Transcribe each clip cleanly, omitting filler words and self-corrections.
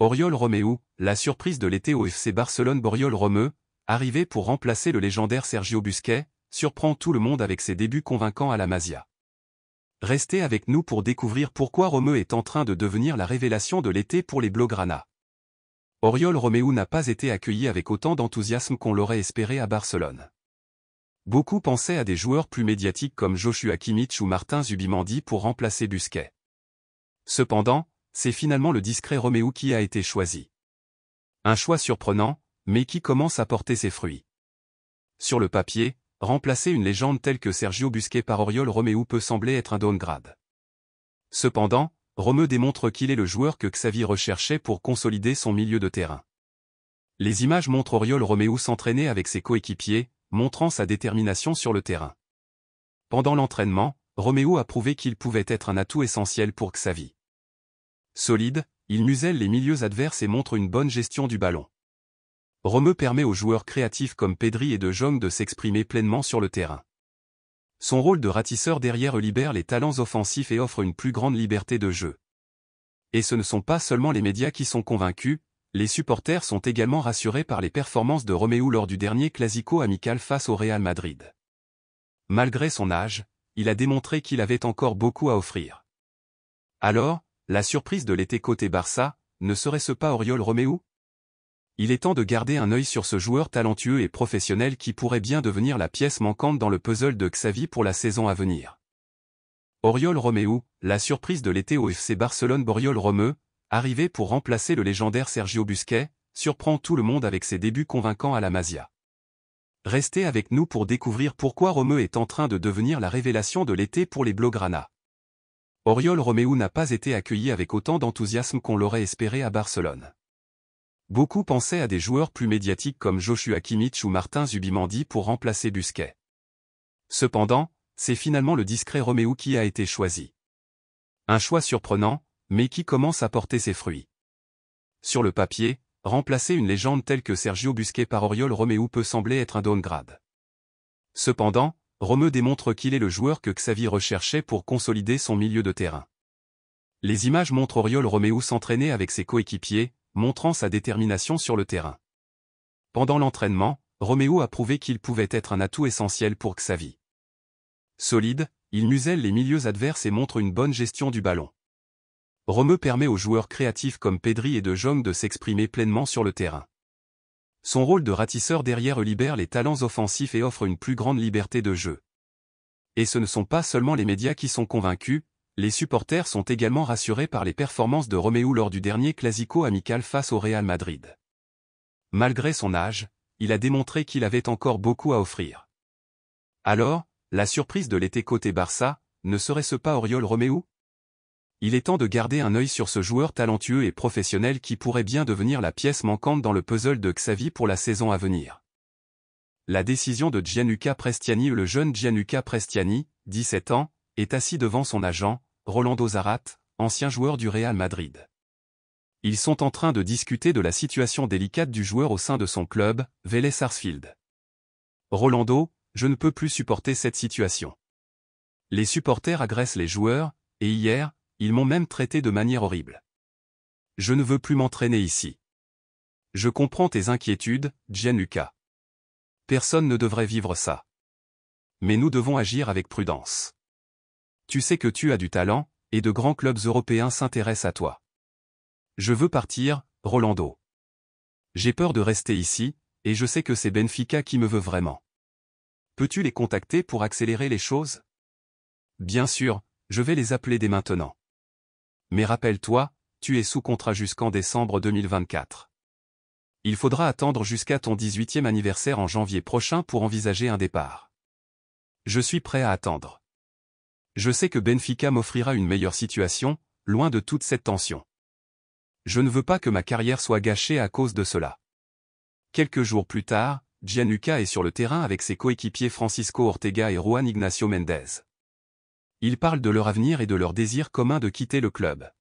Oriol Romeu, la surprise de l'été au FC Barcelone. Oriol Romeu, arrivé pour remplacer le légendaire Sergio Busquets, surprend tout le monde avec ses débuts convaincants à la Masia. Restez avec nous pour découvrir pourquoi Romeu est en train de devenir la révélation de l'été pour les Blaugrana. Oriol Romeu n'a pas été accueilli avec autant d'enthousiasme qu'on l'aurait espéré à Barcelone. Beaucoup pensaient à des joueurs plus médiatiques comme Joshua Kimmich ou Martin Zubimendi pour remplacer Busquets. Cependant, c'est finalement le discret Romeu qui a été choisi. Un choix surprenant, mais qui commence à porter ses fruits. Sur le papier, remplacer une légende telle que Sergio Busquets par Oriol Romeu peut sembler être un downgrade. Cependant, Romeu démontre qu'il est le joueur que Xavi recherchait pour consolider son milieu de terrain. Les images montrent Oriol Romeu s'entraîner avec ses coéquipiers, montrant sa détermination sur le terrain. Pendant l'entraînement, Romeu a prouvé qu'il pouvait être un atout essentiel pour Xavi. Solide, il muselle les milieux adverses et montre une bonne gestion du ballon. Romeu permet aux joueurs créatifs comme Pedri et De Jong de s'exprimer pleinement sur le terrain. Son rôle de ratisseur derrière libère les talents offensifs et offre une plus grande liberté de jeu. Et ce ne sont pas seulement les médias qui sont convaincus, les supporters sont également rassurés par les performances de Romeu lors du dernier Clasico amical face au Real Madrid. Malgré son âge, il a démontré qu'il avait encore beaucoup à offrir. Alors, la surprise de l'été côté Barça, ne serait-ce pas Oriol Romeu? Il est temps de garder un œil sur ce joueur talentueux et professionnel qui pourrait bien devenir la pièce manquante dans le puzzle de Xavi pour la saison à venir. Oriol Romeu, la surprise de l'été au FC Barcelone. Oriol Romeu, arrivé pour remplacer le légendaire Sergio Busquets, surprend tout le monde avec ses débuts convaincants à la Masia. Restez avec nous pour découvrir pourquoi Romeu est en train de devenir la révélation de l'été pour les Blaugrana. Oriol Romeu n'a pas été accueilli avec autant d'enthousiasme qu'on l'aurait espéré à Barcelone. Beaucoup pensaient à des joueurs plus médiatiques comme Joshua Kimmich ou Martin Zubimendi pour remplacer Busquets. Cependant, c'est finalement le discret Romeu qui a été choisi. Un choix surprenant, mais qui commence à porter ses fruits. Sur le papier, remplacer une légende telle que Sergio Busquets par Oriol Romeu peut sembler être un downgrade. Cependant, Romeu démontre qu'il est le joueur que Xavi recherchait pour consolider son milieu de terrain. Les images montrent Oriol Romeu s'entraîner avec ses coéquipiers, montrant sa détermination sur le terrain. Pendant l'entraînement, Romeu a prouvé qu'il pouvait être un atout essentiel pour Xavi. Solide, il muselle les milieux adverses et montre une bonne gestion du ballon. Romeu permet aux joueurs créatifs comme Pedri et De Jong de s'exprimer pleinement sur le terrain. Son rôle de ratisseur derrière libère les talents offensifs et offre une plus grande liberté de jeu. Et ce ne sont pas seulement les médias qui sont convaincus, les supporters sont également rassurés par les performances de Romeu lors du dernier Clasico amical face au Real Madrid. Malgré son âge, il a démontré qu'il avait encore beaucoup à offrir. Alors, la surprise de l'été côté Barça, ne serait-ce pas Oriol Romeu? Il est temps de garder un œil sur ce joueur talentueux et professionnel qui pourrait bien devenir la pièce manquante dans le puzzle de Xavi pour la saison à venir. La décision de Gianluca Prestiani. Le jeune Gianluca Prestiani, 17 ans, est assis devant son agent, Rolando Zarate, ancien joueur du Real Madrid. Ils sont en train de discuter de la situation délicate du joueur au sein de son club, Vélez Sarsfield. Rolando, je ne peux plus supporter cette situation. Les supporters agressent les joueurs, et hier, ils m'ont même traité de manière horrible. Je ne veux plus m'entraîner ici. Je comprends tes inquiétudes, Gianluca. Personne ne devrait vivre ça. Mais nous devons agir avec prudence. Tu sais que tu as du talent, et de grands clubs européens s'intéressent à toi. Je veux partir, Rolando. J'ai peur de rester ici, et je sais que c'est Benfica qui me veut vraiment. Peux-tu les contacter pour accélérer les choses? Bien sûr, je vais les appeler dès maintenant. Mais rappelle-toi, tu es sous contrat jusqu'en décembre 2024. Il faudra attendre jusqu'à ton 18e anniversaire en janvier prochain pour envisager un départ. Je suis prêt à attendre. Je sais que Benfica m'offrira une meilleure situation, loin de toute cette tension. Je ne veux pas que ma carrière soit gâchée à cause de cela. Quelques jours plus tard, Gianluca est sur le terrain avec ses coéquipiers Francisco Ortega et Juan Ignacio Méndez. Ils parlent de leur avenir et de leur désir commun de quitter le club.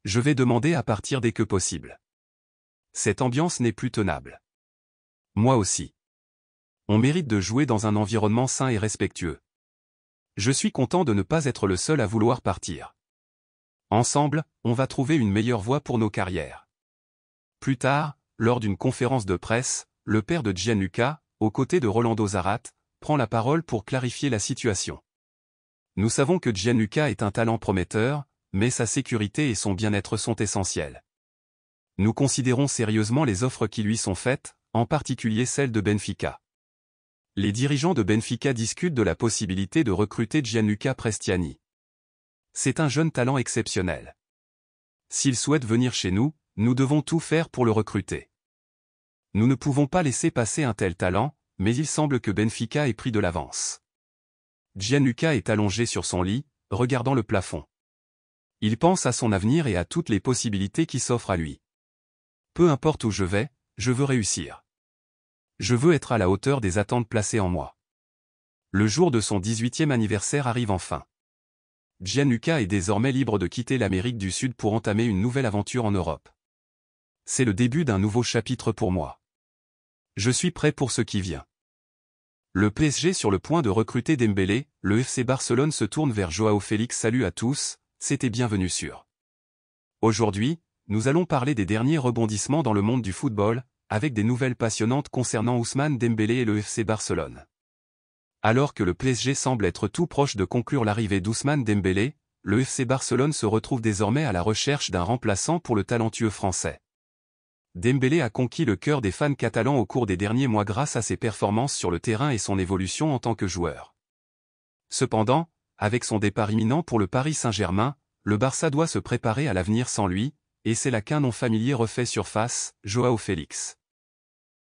Je vais demander à partir dès que possible. Cette ambiance n'est plus tenable. Moi aussi. On mérite de jouer dans un environnement sain et respectueux. Je suis content de ne pas être le seul à vouloir partir. Ensemble, on va trouver une meilleure voie pour nos carrières. Plus tard, lors d'une conférence de presse, le père de Gianluca, aux côtés de Rolando Zarate, prend la parole pour clarifier la situation. Nous savons que Gianluca est un talent prometteur, mais sa sécurité et son bien-être sont essentiels. Nous considérons sérieusement les offres qui lui sont faites, en particulier celle de Benfica. Les dirigeants de Benfica discutent de la possibilité de recruter Gianluca Prestiani. C'est un jeune talent exceptionnel. S'il souhaite venir chez nous, nous devons tout faire pour le recruter. Nous ne pouvons pas laisser passer un tel talent, mais il semble que Benfica ait pris de l'avance. Gianluca est allongé sur son lit, regardant le plafond. Il pense à son avenir et à toutes les possibilités qui s'offrent à lui. Peu importe où je vais, je veux réussir. Je veux être à la hauteur des attentes placées en moi. Le jour de son 18e anniversaire arrive enfin. Gianluca est désormais libre de quitter l'Amérique du Sud pour entamer une nouvelle aventure en Europe. C'est le début d'un nouveau chapitre pour moi. Je suis prêt pour ce qui vient. Le PSG sur le point de recruter Dembélé, le FC Barcelone se tourne vers Joao Félix. Salut à tous, c'était Bienvenue sur. Aujourd'hui, nous allons parler des derniers rebondissements dans le monde du football, avec des nouvelles passionnantes concernant Ousmane Dembélé et le FC Barcelone. Alors que le PSG semble être tout proche de conclure l'arrivée d'Ousmane Dembélé, le FC Barcelone se retrouve désormais à la recherche d'un remplaçant pour le talentueux français. Dembélé a conquis le cœur des fans catalans au cours des derniers mois grâce à ses performances sur le terrain et son évolution en tant que joueur. Cependant, avec son départ imminent pour le Paris Saint-Germain, le Barça doit se préparer à l'avenir sans lui, et c'est là qu'un nom familier refait surface, Joao Félix.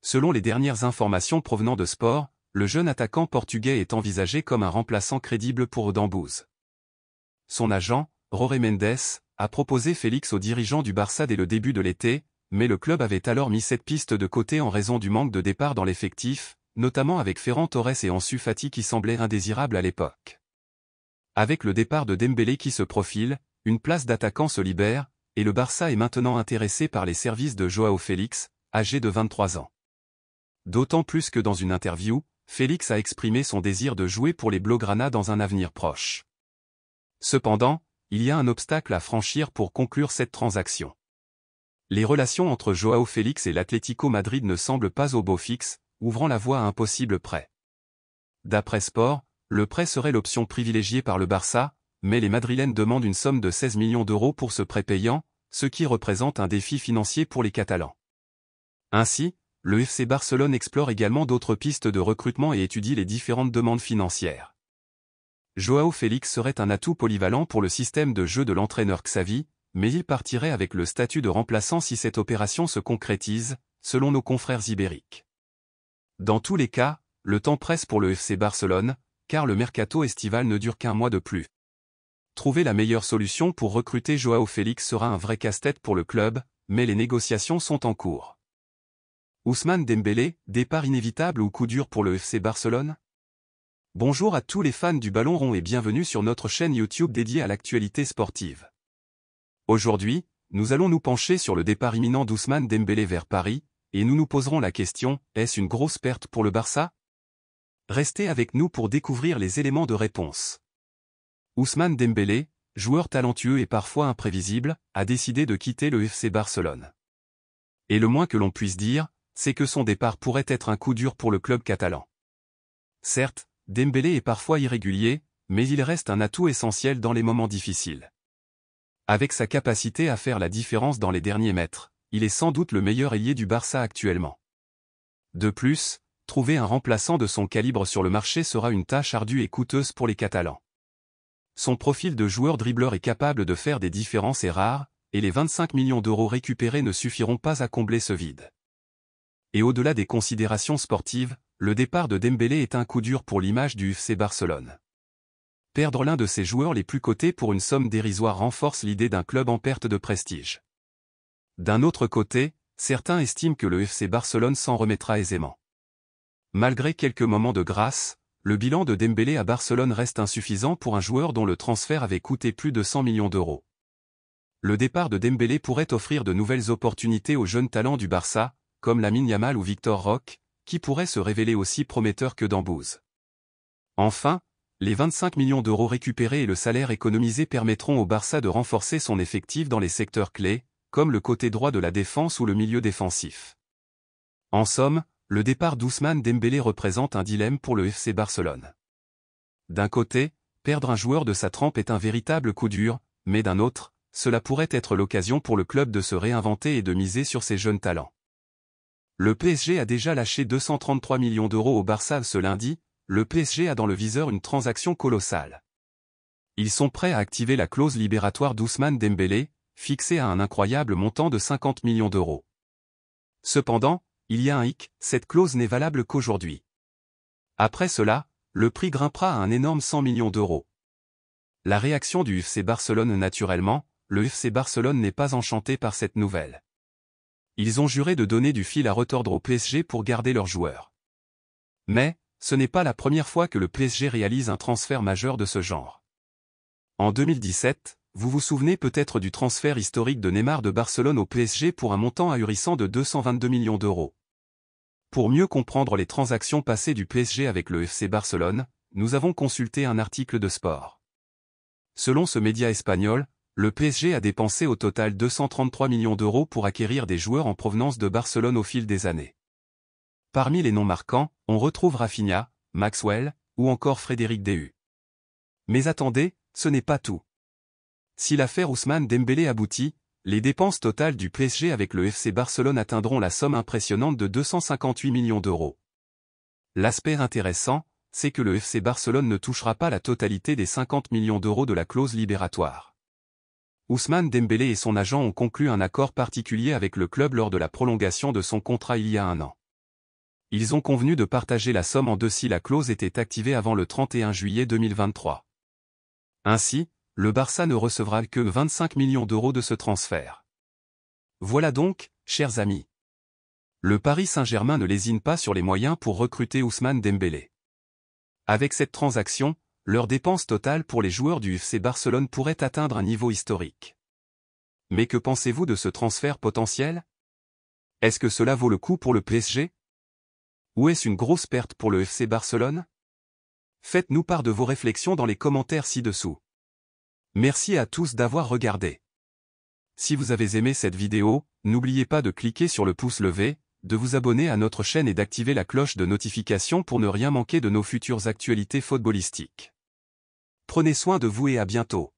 Selon les dernières informations provenant de Sport, le jeune attaquant portugais est envisagé comme un remplaçant crédible pour Dambouz. Son agent, Jorge Mendes, a proposé Félix aux dirigeants du Barça dès le début de l'été, mais le club avait alors mis cette piste de côté en raison du manque de départ dans l'effectif, notamment avec Ferran Torres et Ansu Fati qui semblaient indésirables à l'époque. Avec le départ de Dembélé qui se profile, une place d'attaquant se libère, et le Barça est maintenant intéressé par les services de Joao Félix, âgé de 23 ans. D'autant plus que dans une interview, Félix a exprimé son désir de jouer pour les Blaugrana dans un avenir proche. Cependant, il y a un obstacle à franchir pour conclure cette transaction. Les relations entre Joao Félix et l'Atlético Madrid ne semblent pas au beau fixe, ouvrant la voie à un possible prêt. D'après Sport, le prêt serait l'option privilégiée par le Barça, mais les Madrilènes demandent une somme de 16 millions d'euros pour ce prêt payant, ce qui représente un défi financier pour les Catalans. Ainsi, le FC Barcelone explore également d'autres pistes de recrutement et étudie les différentes demandes financières. Joao Félix serait un atout polyvalent pour le système de jeu de l'entraîneur Xavi, mais il partirait avec le statut de remplaçant si cette opération se concrétise, selon nos confrères ibériques. Dans tous les cas, le temps presse pour le FC Barcelone, car le mercato estival ne dure qu'un mois de plus. Trouver la meilleure solution pour recruter Joao Félix sera un vrai casse-tête pour le club, mais les négociations sont en cours. Ousmane Dembélé, départ inévitable ou coup dur pour le FC Barcelone? Bonjour à tous les fans du ballon rond et bienvenue sur notre chaîne YouTube dédiée à l'actualité sportive. Aujourd'hui, nous allons nous pencher sur le départ imminent d'Ousmane Dembélé vers Paris, et nous nous poserons la question, est-ce une grosse perte pour le Barça? Restez avec nous pour découvrir les éléments de réponse. Ousmane Dembélé, joueur talentueux et parfois imprévisible, a décidé de quitter le FC Barcelone. Et le moins que l'on puisse dire, c'est que son départ pourrait être un coup dur pour le club catalan. Certes, Dembélé est parfois irrégulier, mais il reste un atout essentiel dans les moments difficiles. Avec sa capacité à faire la différence dans les derniers mètres, il est sans doute le meilleur ailier du Barça actuellement. De plus, trouver un remplaçant de son calibre sur le marché sera une tâche ardue et coûteuse pour les Catalans. Son profil de joueur dribbleur est capable de faire des différences et rare, et les 25 millions d'euros récupérés ne suffiront pas à combler ce vide. Et au-delà des considérations sportives, le départ de Dembélé est un coup dur pour l'image du FC Barcelone. Perdre l'un de ses joueurs les plus cotés pour une somme dérisoire renforce l'idée d'un club en perte de prestige. D'un autre côté, certains estiment que le FC Barcelone s'en remettra aisément. Malgré quelques moments de grâce, le bilan de Dembélé à Barcelone reste insuffisant pour un joueur dont le transfert avait coûté plus de 100 millions d'euros. Le départ de Dembélé pourrait offrir de nouvelles opportunités aux jeunes talents du Barça, comme Lamine Yamal ou Victor Roque, qui pourraient se révéler aussi prometteurs que Dambouz. Enfin, les 25 millions d'euros récupérés et le salaire économisé permettront au Barça de renforcer son effectif dans les secteurs clés, comme le côté droit de la défense ou le milieu défensif. En somme, le départ d'Ousmane Dembélé représente un dilemme pour le FC Barcelone. D'un côté, perdre un joueur de sa trempe est un véritable coup dur, mais d'un autre, cela pourrait être l'occasion pour le club de se réinventer et de miser sur ses jeunes talents. Le PSG a déjà lâché 233 millions d'euros au Barça ce lundi, le PSG a dans le viseur une transaction colossale. Ils sont prêts à activer la clause libératoire d'Ousmane Dembélé, fixée à un incroyable montant de 50 millions d'euros. Cependant, il y a un hic, cette clause n'est valable qu'aujourd'hui. Après cela, le prix grimpera à un énorme 100 millions d'euros. La réaction du FC Barcelone naturellement, le FC Barcelone n'est pas enchanté par cette nouvelle. Ils ont juré de donner du fil à retordre au PSG pour garder leurs joueurs. Mais, ce n'est pas la première fois que le PSG réalise un transfert majeur de ce genre. En 2017, vous vous souvenez peut-être du transfert historique de Neymar de Barcelone au PSG pour un montant ahurissant de 222 millions d'euros. Pour mieux comprendre les transactions passées du PSG avec le FC Barcelone, nous avons consulté un article de Sport. Selon ce média espagnol, le PSG a dépensé au total 233 millions d'euros pour acquérir des joueurs en provenance de Barcelone au fil des années. Parmi les noms marquants, on retrouve Rafinha, Maxwell, ou encore Frédéric Dehu. Mais attendez, ce n'est pas tout. Si l'affaire Ousmane Dembélé aboutit, les dépenses totales du PSG avec le FC Barcelone atteindront la somme impressionnante de 258 millions d'euros. L'aspect intéressant, c'est que le FC Barcelone ne touchera pas la totalité des 50 millions d'euros de la clause libératoire. Ousmane Dembélé et son agent ont conclu un accord particulier avec le club lors de la prolongation de son contrat il y a un an. Ils ont convenu de partager la somme en deux si la clause était activée avant le 31 juillet 2023. Ainsi, le Barça ne recevra que 25 millions d'euros de ce transfert. Voilà donc, chers amis. Le Paris Saint-Germain ne lésine pas sur les moyens pour recruter Ousmane Dembélé. Avec cette transaction, leurs dépenses totales pour les joueurs du FC Barcelone pourraient atteindre un niveau historique. Mais que pensez-vous de ce transfert potentiel? Est-ce que cela vaut le coup pour le PSG? Ou est-ce une grosse perte pour le FC Barcelone? Faites-nous part de vos réflexions dans les commentaires ci-dessous. Merci à tous d'avoir regardé. Si vous avez aimé cette vidéo, n'oubliez pas de cliquer sur le pouce levé, de vous abonner à notre chaîne et d'activer la cloche de notification pour ne rien manquer de nos futures actualités footballistiques. Prenez soin de vous et à bientôt.